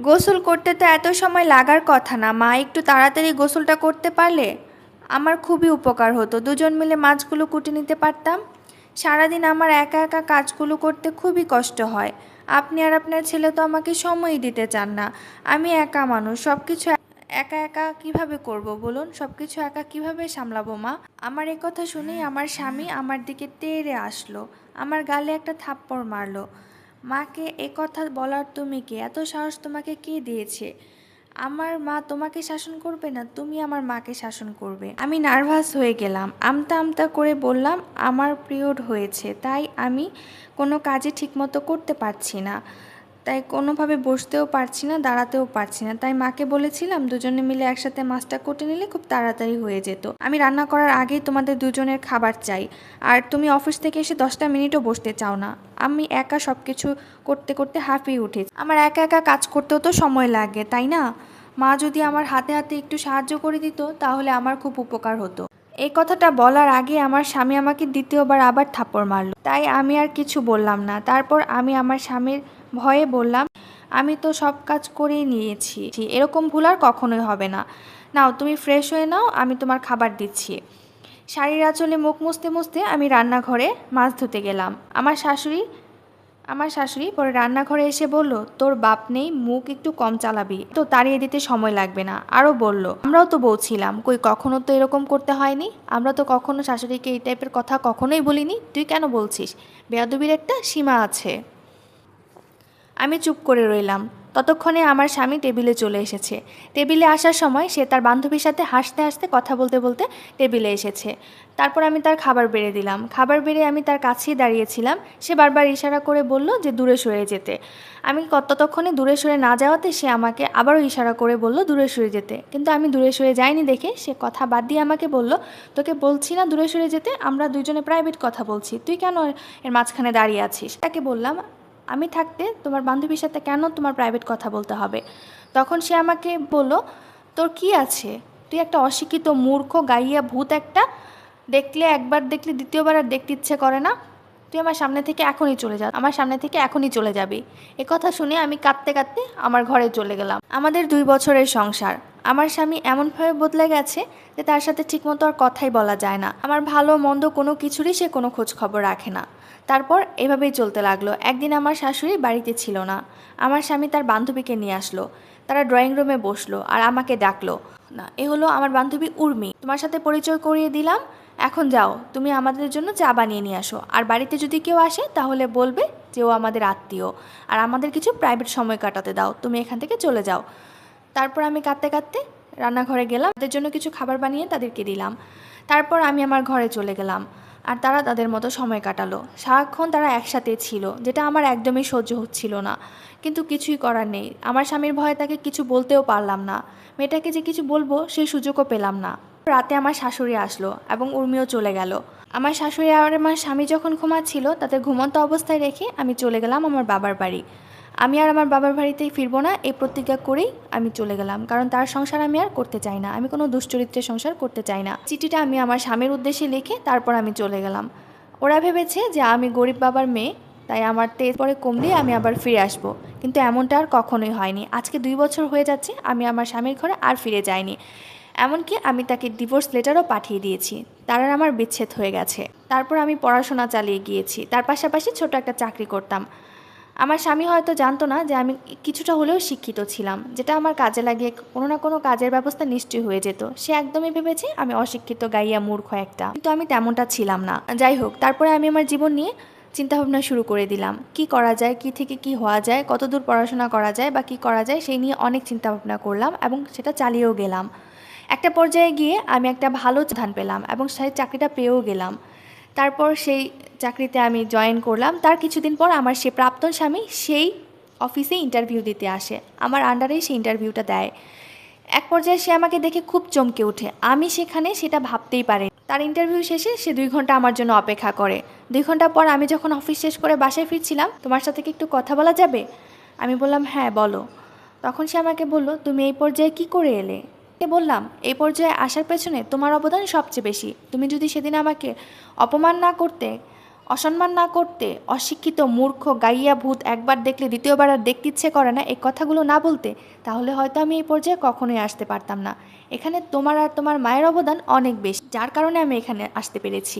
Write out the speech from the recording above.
গোসল করতে তো এত সময় লাগার কথা না মা, একটু তাড়াতাড়ি গোসলটা করতে পারলে আমার খুবই উপকার হতো। দুজন মিলে মাছগুলো কুটে নিতে পারতাম। সারাদিন আমার একা একা কাজগুলো করতে খুবই কষ্ট হয়। আপনি আর আপনার ছেলে তো আমাকে সময়ই দিতে চান না। আমি একা মানুষ, সব কিছু একা একা কিভাবে করব বলুন? সব কিছু একা কিভাবে সামলাবো মা? আমার এই কথা শুনেই আমার স্বামী আমার দিকে তেড়ে আসলো, আমার গালে একটা থাপ্পড় মারলো। মাকে এ কথা বলার তুমি কে? এত সাহস তোমাকে কে দিয়েছে? আমার মা তোমাকে শাসন করবে না, তুমি আমার মাকে শাসন করবে। আমি নার্ভাস হয়ে গেলাম, আমতা আমতা করে বললাম আমার পিরিয়ড হয়েছে, তাই আমি কোনো কাজে ঠিকমতো করতে পারছি না, তাই কোনোভাবে বসতেও পারছি না, দাঁড়াতেও পারছি না। তাই মাকে বলেছিলাম দুজনে মিলে একসাথে মাছটা কুটে নিলে খুব তাড়াতাড়ি হয়ে যেত। আমি রান্না করার আগেই তোমাদের দুজনের খাবার চাই, আর তুমি অফিস থেকে এসে 10টা মিনিটও বসতে চাও না। আমি একা সব কিছু করতে করতে হাঁপিয়ে উঠেছি। আমার একা একা কাজ করতেও তো সময় লাগে, তাই না? মা যদি আমার হাতে হাতে একটু সাহায্য করে দিত তাহলে আমার খুব উপকার হতো। এই কথাটা বলার আগে আমার স্বামী আমাকে দ্বিতীয়বার আবার থাপ্পড় মারল, তাই আমি আর কিছু বললাম না। তারপর আমি আমার স্বামীর ভয়ে বললাম, আমি তো সব কাজ করেই নিয়েছি, এরকম ভুল আর কখনোই হবে না। নাও তুমি ফ্রেশ হয়ে নাও, আমি তোমার খাবার দিচ্ছি। শাড়ির আঁচলে মুখ মুছতে মুছতে আমি রান্নাঘরে মাছ ধুতে গেলাম। আমার শাশুড়ি পরে রান্নাঘরে এসে বলল, তোর বাপ নেই, মুখ একটু কম চালাবি, তো তাড়িয়ে দিতে সময় লাগবে না। আরও বলল, আমরাও তো বউ ছিলাম, কই কখনো তো এরকম করতে হয়নি, আমরা তো কখনো শাশুড়িকে এই টাইপের কথা কখনোই বলিনি, তুই কেন বলছিস? বেয়াদবির একটা সীমা আছে। আমি চুপ করে রইলাম। ততক্ষণে আমার স্বামী টেবিলে চলে এসেছে। টেবিলে আসার সময় সে তার বান্ধবীর সাথে হাসতে হাসতে কথা বলতে বলতে টেবিলে এসেছে। তারপর আমি তার খাবার বেড়ে দিলাম। খাবার বেড়ে আমি তার কাছেই দাঁড়িয়েছিলাম। সে বারবার ইশারা করে বলল যে দূরে সরে যেতে। আমি ততক্ষণে দূরে সরে না যাওয়াতে সে আমাকে আবারও ইশারা করে বলল দূরে সরে যেতে। কিন্তু আমি দূরে সরে যাইনি দেখে সে কথা বাদ দিয়ে আমাকে বলল, তোকে বলছি না দূরে সরে যেতে, আমরা দুজনে প্রাইভেট কথা বলছি, তুই কেন এর মাঝখানে দাঁড়িয়ে আছিস? তাকে বললাম, আমি থাকতে তোমার বান্ধবীর সাথে কেন তোমার প্রাইভেট কথা বলতে হবে? তখন সে আমাকে বলল, তোর কি আছে? তুই একটা অশিক্ষিত মূর্খ গাইয়া ভূত একটা, দেখলে একবার দেখলে দ্বিতীয়বার আর দেখতে ইচ্ছে করে না। তুই আমার সামনে থেকে এখনই চলে যা, আমার সামনে থেকে এখনই চলে যাবি। এ কথা শুনে আমি কাঁদতে কাঁদতে আমার ঘরে চলে গেলাম। আমাদের 2 বছরের সংসার। আমার স্বামী এমনভাবে বদলে গেছে যে তার সাথে ঠিকমতো আর কথাই বলা যায় না। আমার ভালো মন্দ কোনো কিছুরই সে কোনো খোঁজ খবর রাখে না। তারপর এভাবেই চলতে লাগলো। একদিন আমার শাশুড়ি বাড়িতে ছিল না। আমার স্বামী তার বান্ধবীকে নিয়ে আসলো। তারা ড্রয়িং রুমে বসলো আর আমাকে ডাকলো। না, এ হলো আমার বান্ধবী উর্মি, তোমার সাথে পরিচয় করিয়ে দিলাম। এখন যাও, তুমি আমাদের জন্য চা বানিয়ে নিয়ে আসো, আর বাড়িতে যদি কেউ আসে তাহলে বলবে যে ও আমাদের আত্মীয়, আর আমাদের কিছু প্রাইভেট সময় কাটাতে দাও, তুমি এখান থেকে চলে যাও। তারপর আমি কাঁদতে কাঁদতে রান্নাঘরে গেলাম, তাদের জন্য কিছু খাবার বানিয়ে তাদেরকে দিলাম। তারপর আমি আমার ঘরে চলে গেলাম, আর তারা তাদের মতো সময় কাটালো। সারাক্ষণ তারা একসাথে ছিল, যেটা আমার একদমই সহ্য হচ্ছিল না। কিন্তু কিছুই করার নেই, আমার স্বামীর ভয়ে তাকে কিছু বলতেও পারলাম না। মেয়েটাকে যে কিছু বলবো সেই সুযোগও পেলাম না। রাতে আমার শাশুড়ি আসলো এবং উর্মিও চলে গেল। আমার শাশুড়ি আর আমার স্বামী যখন ঘুমাচ্ছিল তাদের ঘুমন্ত অবস্থায় রেখে আমি চলে গেলাম আমার বাবার বাড়ি। আমি আর আমার বাবার বাড়িতেই ফিরবো না এই প্রতিজ্ঞা করেই আমি চলে গেলাম, কারণ তার সংসার আমি আর করতে চাই না, আমি কোনো দুশ্চরিত্রের সংসার করতে চাই না। চিঠিটা আমি আমার স্বামীর উদ্দেশ্যে লিখে তারপর আমি চলে গেলাম। ওরা ভেবেছে যে আমি গরিব বাবার মেয়ে, তাই আমার তেজ পরে কম দিয়ে আমি আবার ফিরে আসবো, কিন্তু এমনটা আর কখনোই হয়নি। আজকে 2 বছর হয়ে যাচ্ছে আমি আমার স্বামীর ঘরে আর ফিরে যাইনি। এমনকি আমি তাকে ডিভোর্স লেটারও পাঠিয়ে দিয়েছি। তার আর আমার বিচ্ছেদ হয়ে গেছে। তারপর আমি পড়াশোনা চালিয়ে গিয়েছি, তার পাশাপাশি ছোট একটা চাকরি করতাম। আমার স্বামী হয়তো জানতো না যে আমি কিছুটা হলেও শিক্ষিত ছিলাম, যেটা আমার কাজে লাগিয়ে কোনো না কোনো কাজের ব্যবস্থা নিশ্চয়ই হয়ে যেত। সে একদমই ভেবেছে আমি অশিক্ষিত গাইয়া মূর্খ একটা, কিন্তু আমি তেমনটা ছিলাম না। যাই হোক, তারপরে আমি আমার জীবন নিয়ে চিন্তাভাবনা শুরু করে দিলাম, কি করা যায়, কি থেকে কি হওয়া যায়, কতদূর পড়াশোনা করা যায় বা কী করা যায়, সেই নিয়ে অনেক চিন্তাভাবনা করলাম এবং সেটা চালিয়েও গেলাম। একটা পর্যায়ে গিয়ে আমি একটা ভালো ধান পেলাম এবং সেই চাকরিটা পেয়েও গেলাম। তারপর সেই চাকরিতে আমি জয়েন করলাম। তার কিছুদিন পর আমার সে প্রাক্তন স্বামী সেই অফিসে ইন্টারভিউ দিতে আসে, আমার আন্ডারেই সে ইন্টারভিউটা দেয়। এক পর্যায়ে সে আমাকে দেখে খুব চমকে ওঠে, আমি সেখানে সেটা ভাবতেই পারি। তার ইন্টারভিউ শেষে সে 2 ঘন্টা আমার জন্য অপেক্ষা করে। 2 ঘন্টা পর আমি যখন অফিস শেষ করে বাসায় ফিরছিলাম, তোমার সাথে কি একটু কথা বলা যাবে? আমি বললাম, হ্যাঁ বলো। তখন সে আমাকে বলল, তুমি এই পর্যায়ে কি করে এলে? বললাম, এই পর্যায়ে আসার পেছনে তোমার অবদান সবচেয়ে বেশি। তুমি যদি সেদিন আমাকে অপমান না করতে, অসম্মান না করতে, অশিক্ষিত মূর্খ গাইয়া ভূত একবার দেখলে দ্বিতীয়বার আর দেখতে ইচ্ছে করে না, এই কথাগুলো না বলতে, তাহলে হয়তো আমি এই পর্যায়ে কখনোই আসতে পারতাম না। এখানে তোমার আর তোমার মায়ের অবদান অনেক বেশি, যার কারণে আমি এখানে আসতে পেরেছি।